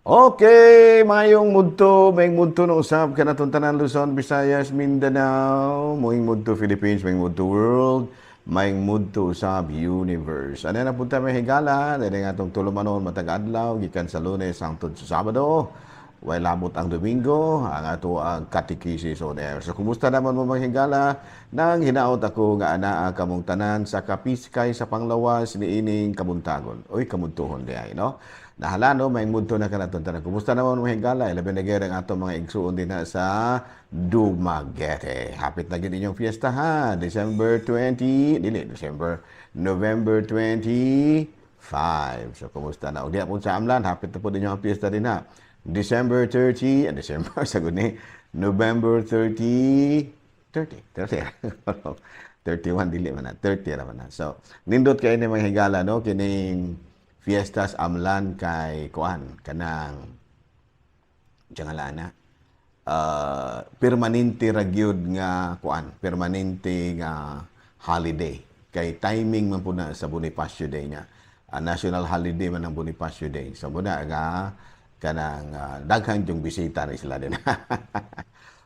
Okay, mayong mudto na usab ka natong tanan Luzon, Visayas, Mindanao, moing mudto Philippines, moing mudto world, maing mudto usab universe. Ano na punta may higala, dili nga itong tulumanon matag adlaw, gikan sa Lunes hangtod sa Sabado, way labot ang Domingo, ang ato ang Catechesis on Air. So, kumusta naman mo mga higala? Nang hinaot ako nga anaa kamong tanan sa kapiskay sa panglawas ni ining kabuntagon. Uy, kamuntuhon di ay, no? Nahala, no? May mundo na ka naton tanan. Kumusta naman mga higala? Ilabi na ang ato mga igsuon din na sa Dumaguete. Hapit na gid inyong fiesta ha. November 25. So, kumusta na? O di po sa amlan, hapit na po din yung fiesta din ha. December 30, December, sagod ni, November 30, 31, dili man na, 30 naman na. So, nindot kayo ni mga higala, no? Kining fiestas amlan kay Kuan, kanang, diyan nga permanente ragyod nga Kuan, permanente nga holiday. Kay timing man po na sa Bonifacio Day niya. National holiday man ang Bonifacio Day. So, muna nga, kanang daghang yung bisita rin sila din.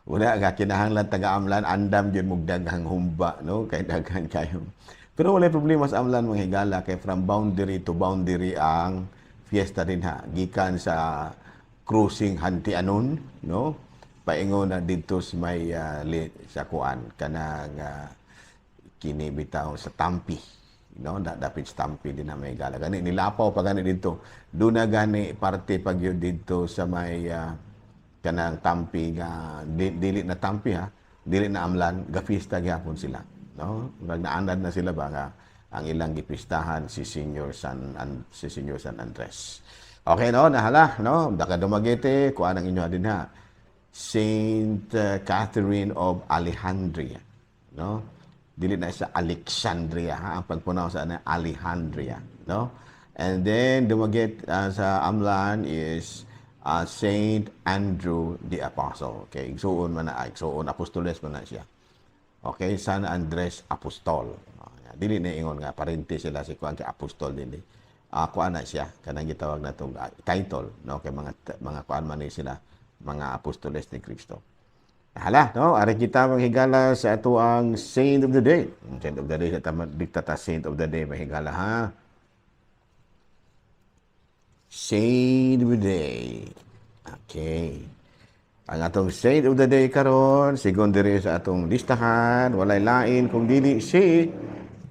Wala nga kinahanglan taga-amlan, andam yun mong daghang humba, no? Kay daghang kayo. Pero wala problema sa amlan mga higala, kay from boundary to boundary ang fiesta din ha. Gikan sa cruising Hantianon, no? Paingon na dito sa may sa Kuan, kanang kini bitaw sa Tampi, no, dapit Tampi din na may gala gani nilapaw pa gani dito do na gani parte pag yun dito sa may kanang Tampi nga dili na Tampi ha, dili na amlan gafista gyapon sila, no, nagnaanad na sila ba nga ang ilang gipistahan si Senior San Andres. Okay, no, nahala, no, daka Dumaguete kuan ang inyo din ha, Saint Catherine of Alejandria, no, dili na sa Alexandria ha, ang pagpunaw sa Alejandria, no, and then Dumaguete sa amlan is Saint Andrew the Apostle. Okay, igsuon man na igsuon apostoles man na siya. Okay, San Andres Apostol. Dili na ingon nga parente sila si kuan kay apostol din. Kuan na siya kanang gitawag natong title, no, kay mga kuan man ni sila mga apostoles ni Kristo. Hala, no, ari kita manghigala sa ato ang Saint of the Day. Saint of the Day, diktata Saint of the Day manghigala ha. Saint of the Day. Okay. Ang atong Saint of the Day karon, sigon diri sa atong listahan, walay lain kung dili si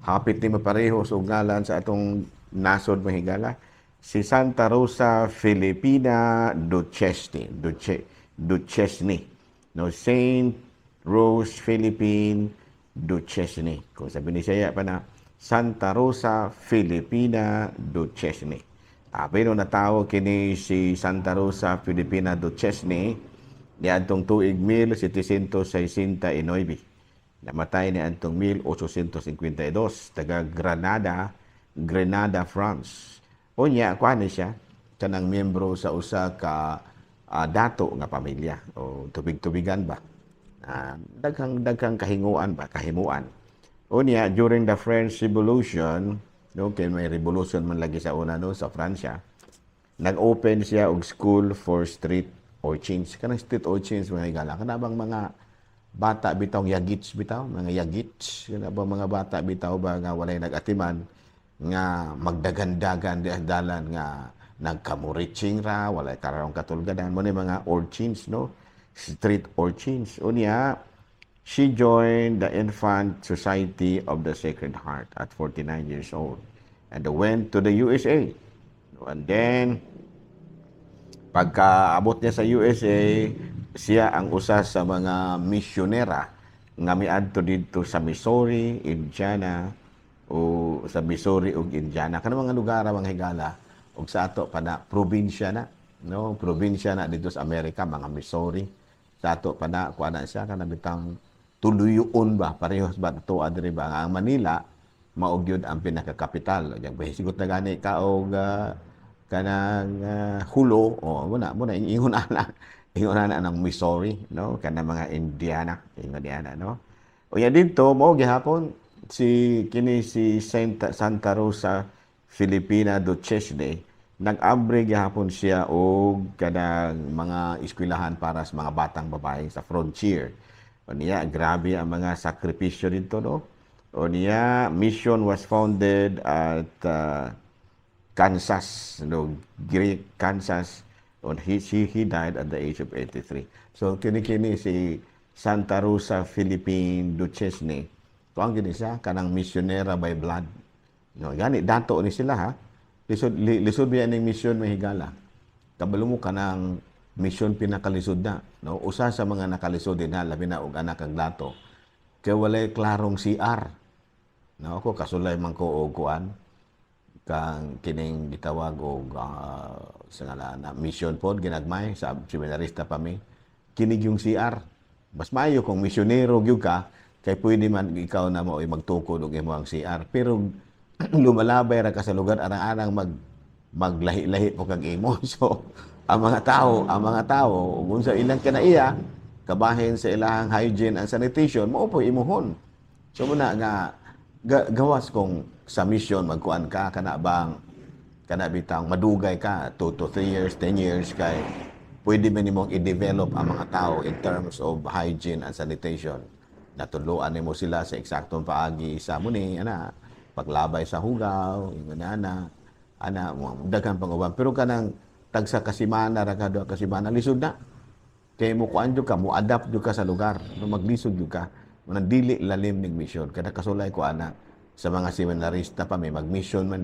hapit ni mapareho sa ngalan sa atong nasod mahigala, si Santa Rosa Filipina Duchesne. No, Saint Rose Philippine Duchesne. Kung sabi ni siya pa na, Santa Rosa Filipina Duchesne. Pero natawag kini si Santa Rosa Filipina Duchesne ni antong tuig 1769. Namatay ni antong 1852, taga Grenada, France. Unya, kuha ni siya, kanang miyembro sa usa ka dato nga pamilya o tubig-tubigan ba, daghang kahimuan. Unya, during the French Revolution, no, kay may revolution man lagi sa una, no, sa Pransya, nag-open siya og school for street urchins. Kanang street urchins mga higala, kanabang mga bata bitaw mga yagits, kanabang mga bata bitaw ba nga walay nag-atiman nga magdagandagan di dalan nga nagkamuriching ra, walay tararong katulgadan mo ni mga urchins, no, street urchins. Unya, she joined the Infant Society of the Sacred Heart at 49 years old and went to the USA. And then, pagkaabot niya sa USA, siya ang usa sa mga misyonera nga miadto dito sa Missouri, Indiana, o sa Missouri ug Indiana. Kanang mga lugar mga higala, ug sa ato pa na probinsya na, no, probinsya na dito sa Amerika, mga Missouri. Sa ato pa na kuan na siya kanang bitang tuluyon ba, parehos ba to adiri ba nga ang Manila mao gyud ang pinakakapital. Yang bahisigot na gani ka og kanang hulo o muna ingon ana ng Missouri, no, kanang mga Indiana, no. O ya dito mao gihapon si Santa Rosa Filipina Duchesne nag-abre gihapon siya og kanang mga eskwelahan para sa mga batang babae sa frontier. O niya, grabe ang mga sakripisyo dito, no? O niya, mission was founded at Kansas, no, Greek Kansas. He died at the age of 83. So, kinikini si Santa Rosa Philippine Duchesne. Kuang gini siya, kanang misyonera by blood. No, gani, dato ni sila, ha? Lisod biya ning misyon mahigala. Kabalo mo kanang misyon pinakalisod na. No? Usa sa mga nakalisod din na, labi na og anak kag dato. Kaya walay klarong CR. No, ako kasulay man ko og kuan kang kining gitawag og sa na mission pod ginagmay sa seminarista pa mi. Kinig yung CR. Mas maayo kung misyonero gyud ka kay pwede man ikaw na mo magtukod og imong CR. Pero lumalabay ra ka sa lugar arang-arang maglahi-lahi po kag imo. So ang mga tao kung sa ilang kanaiya kabahin sa ilang hygiene and sanitation mao po imuhon. So muna nga gawas kung sa mission magkuan ka kana bitang madugay ka 2 to 3 years 10 years kay pwede man nimong i-develop ang mga tao in terms of hygiene and sanitation. Natuluan nimo sila sa eksaktong paagi sa muni paglabay sa hugaw, ingon ana daghan pang uban pero kanang tagsa kasimana ra kadto kasimana lisod na. Kay mo kuan jud ka mo adapt jud ka sa lugar, no maglisod jud ka. Manang dili lalim ning mission kada kasulay ko ana sa mga seminarista pa may magmission man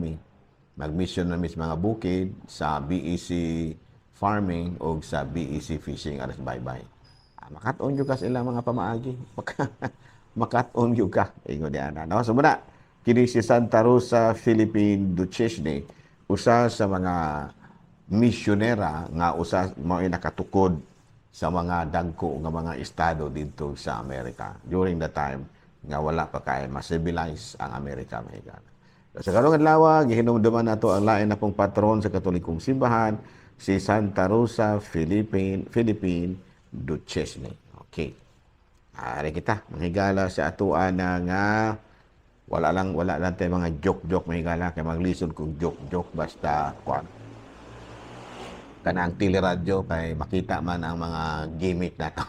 sa mga bukid sa BEC farming o sa BEC fishing aras bye-bye. Makat-on jud ka sa ilang mga pamaagi. Makat-on jud ka ingon di ana. No, so muna kini si Santa Rosa Philippine Duchesne usa sa mga misyonera nga usa mao nakatukod sa mga dagko nga mga estado dito sa Amerika during the time nga wala pa kay ma-civilize ang Amerika mahigala. Sa karong adlaw gihinumduman nato ang lain na pong patron sa Katolikong simbahan si Santa Rosa Philippine Duchesne. Okay. Ari kita mahigala sa atuan nga wala lang tay mga joke mahigala kay maglisod kog joke basta kuan kanang teleradyo kay makita man ang mga gimmick nato.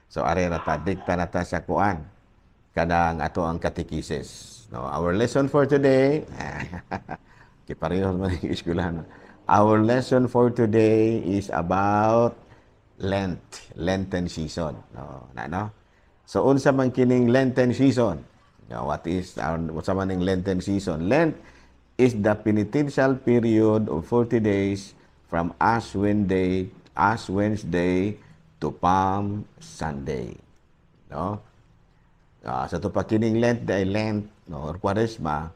So are na ta dikta na ta sa kuan kanang ato ang catechesis. No, our lesson for today kiparehas man ang eskwelahan. Our lesson for today is about Lenten season. No. So unsa man kining Lenten season? What's man ning Lenten season? Lent is the penitential period of 40 days from Ash Wednesday to Palm Sunday. No? Sa tupa kining Lent, or Quaresma,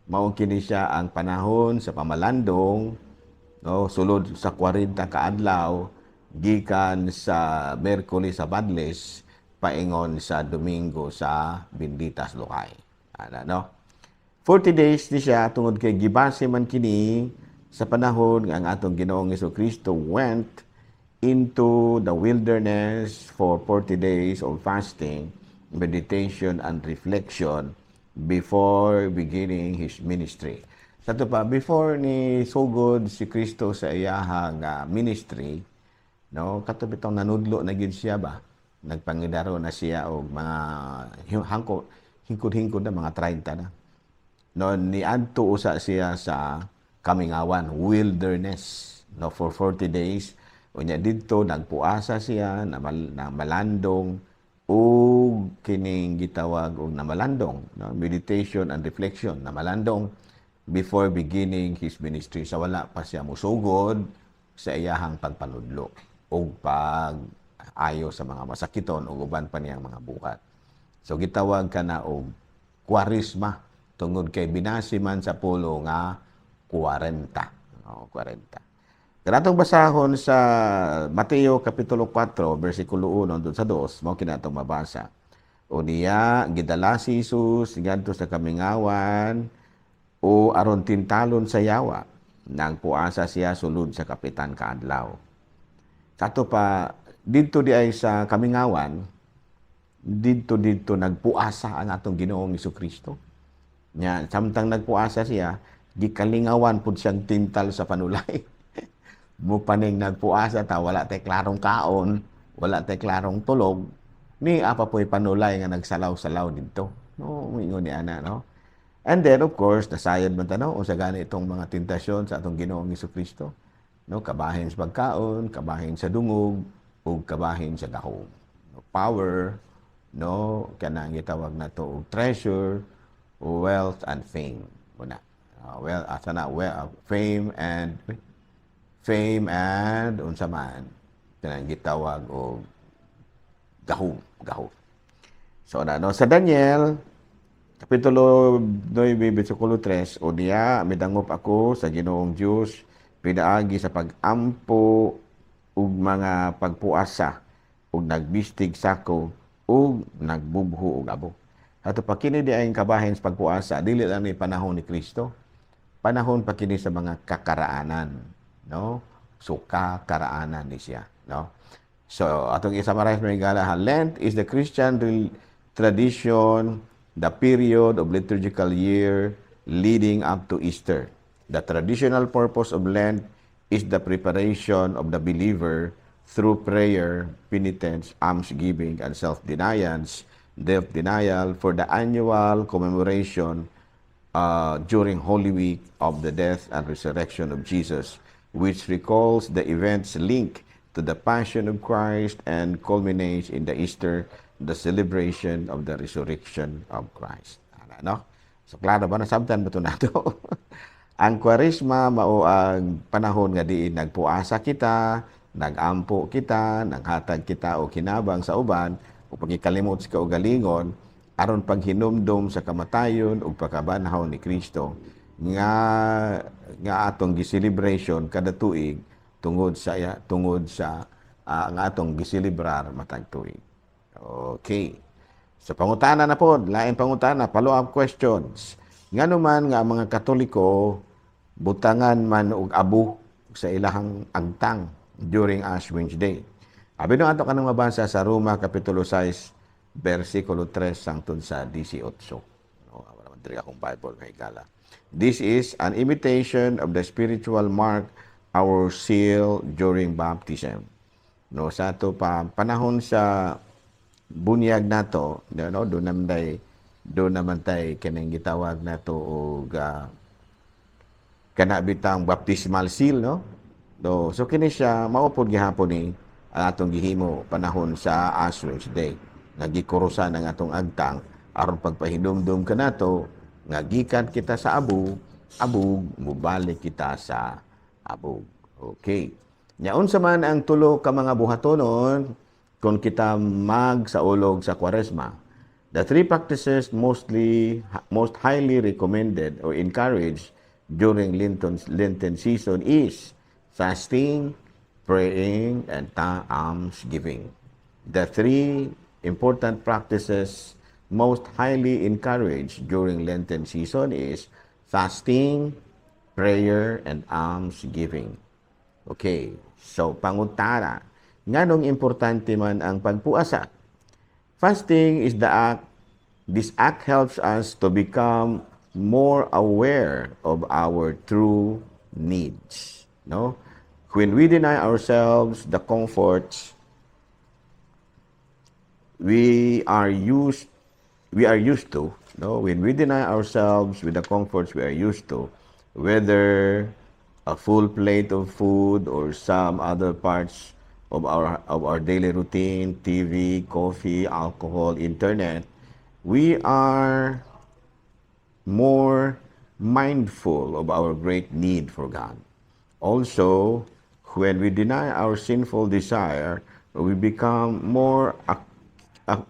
mao kini siya ang panahon sa pamalandong, no, sulod sa 40 ka adlaw gikan sa Miyerkules sa Badles paingon sa Domingo sa Benditas Lucay. No? 40 days ni siya tungod kay gibase man kini sa panahon nga ang atong Ginoong Jesucristo went into the wilderness for 40 days of fasting, meditation, and reflection before beginning His ministry. Sa ito pa, before ni sugod si Kristo sa iyahang ministry, no, katubitong nanudlo na gid siya ba? Nagpangidaro na siya og mga hingkod-hingkod na mga 30 na. No, niadto usa siya sa Kamingawan, wilderness, no, for 40 days. Unya didto nagpuasa siya na malandong ug kining gitawag og namalandong, no, meditation and reflection na malandong before beginning his ministry. Sa wala pa siya musugod sa iyahang pagpanudlo ug pag-ayo sa mga masakiton ug uban pa niyang mga buhat. So gitawag kana og Quaresma tungod kay binasi man sa pulo nga 40. No, 40. Kanatong basahon sa Mateo Kapitulo 4, versikulo 1 doon sa 2, mao kinatong mabasa. O niya, gidala si Jesus ngadto sa Kamingawan o aron tintalon sa yawa nang puasa siya sulod sa kapitan kaadlaw. Kato pa, dito di ay sa Kamingawan, dito nagpuasa ang atong Ginoong Jesucristo. Nya, samtang nagpuasa siya, gikalingawan pud siyang tintal sa panulay. Mo paning nagpuasa ta, wala tay klarong kaon, wala tay klarong tulog, ni apa po'y panulay nga nagsalaw-salaw dito. No, moingon ni ana, no? And then, of course, nasayad man ta, no? Unsa gani itong mga tentasyon sa atong Ginoong Hesukristo. No, kabahin sa pagkaon, kabahin sa dungog, ug kabahin sa gahom. No, power, no, kanang gitawag na to og treasure, wealth and fame. Muna. Fame and unsa man kanang gitawag og gahom. So no, sa Daniel Kapitulo 9, versikulo 3, o diya, midangop ako sa Ginoong Diyos, pinaagi sa pag-ampo ug mga pagpuasa, ug nagbistig sako, ug nagbubho ug abo. Ato pa kini di ay kabahin sa pagpuasa, dili lang ni panahon ni Kristo. Panahon pa kini sa mga kakaraanan, no? So kakaraanan ni siya, no? So atong i-summarize mga higala, Lent is the Christian tradition, the period of liturgical year leading up to Easter. The traditional purpose of Lent is the preparation of the believer through prayer, penitence, almsgiving, and self-denial for the annual commemoration during Holy Week of the death and resurrection of Jesus, which recalls the events linked to the Passion of Christ and culminates in the Easter, the celebration of the resurrection of Christ. No? So, klaro ba? Nasabtan ba ito na ito? Ang Kwaresma, mao ang panahon nga diin nagpuasa kita, nagampo kita, nanghatag kita o kinabang sa uban, o pagkikalimot sa kaugalingon, aron paghinumdom sa kamatayon o pagkabanhaw ni Kristo, nga atong giselebration kada tuig tungod sa nga atong giselebrar matag tuig. Okay. So pangutana na po, lain pangutana, follow-up questions. Ngano man nga mga Katoliko butangan man og abo sa ilahang agtang during Ash Wednesday. Abi no ato kanang mabasa sa Roma Kapitulo 6 versikulo 3 hangtod sa 18. No, wala man diri akong Bible kay gala. This is an imitation of the spiritual mark, our seal during baptism. No, sa ato pa panahon sa bunyag nato, no, do naman tay kanang gitawag nato og kanabitang baptismal seal, no? So kini siya maupod gihapon ni atong gihimo panahon sa Ash Wednesday. Nagikurusan ang atong agtang aron pagpahinumdum kanato nga gikan kita sa abug, mubalik kita sa abug. Okay. Nyaon sa man ang tulo ka mga buhatonon kung kita magsaulog sa Kwaresma. The three practices most highly recommended or encouraged during Lenten season is fasting, praying, and almsgiving. The three important practices most highly encouraged during Lenten season is fasting, prayer, and almsgiving. Okay, so pangutana. Nganong importante man ang pagpuasa? Fasting is the act. This act helps us to become more aware of our true needs. No? When we deny ourselves the comforts we are used to, no? When we deny ourselves with the comforts we are used to, whether a full plate of food or some other parts of our daily routine, TV, coffee, alcohol, internet, we are more mindful of our great need for God. Also, when we deny our sinful desire, we become more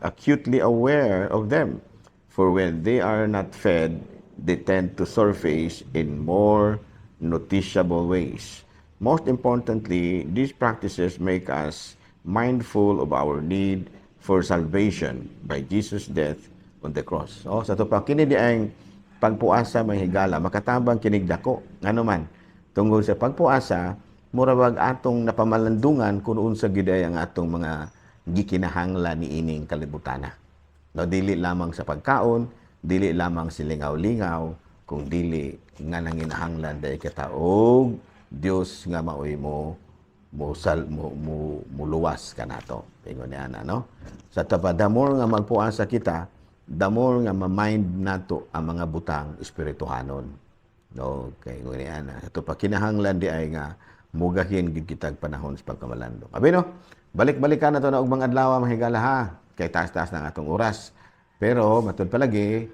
acutely aware of them. For when they are not fed, they tend to surface in more noticeable ways. Most importantly, these practices make us mindful of our need for salvation by Jesus' death on the cross. Sa ito pa, kini di ang pagpuasa may higala, makatabang kinigdako. Ano man, tungkol sa pagpuasa, murabag atong napamalandungan kung unsa giday ang atong mga gikinahanglan ni ining kalibutana. No, dili lamang sa pagkaon, dili lamang sa lingaw-lingaw, kung dili nga nanginahanglan dahil kataog Dios nga maoy mo muluwas ka nato. Ingon niya na, no? Sa tapa, the more nga magpuasa kita, the more nga ma-mind nato ang mga butang espirituhanon. No? Kaya ingon niya na. Ito pa, kinahanglan di ay nga mugahin gid kitag panahon sa pagkamalandong. Abi, no? Balik-balikan na to na og mga adlaw mahigala ha. Kay taas-taas na atong oras. Pero matud palagi,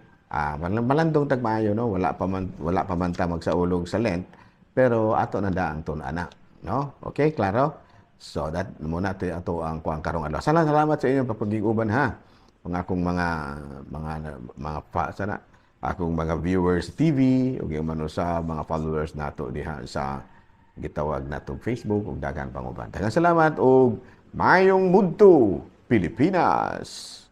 malandong tagmaayo, no? Wala pa man ta magsaulog sa Lent, pero ato na daang tun-ana, no? Okay, klaro? So that muna ato ang kuang karong adlaw. Salamat sa inyong papagig-uban ha. Ang akong mga sana akong mga viewers sa TV ug yung sa mga followers nato diha sa gitawag natong Facebook ug daghan pang uban. Daghang salamat ug maayong mudto Pilipinas.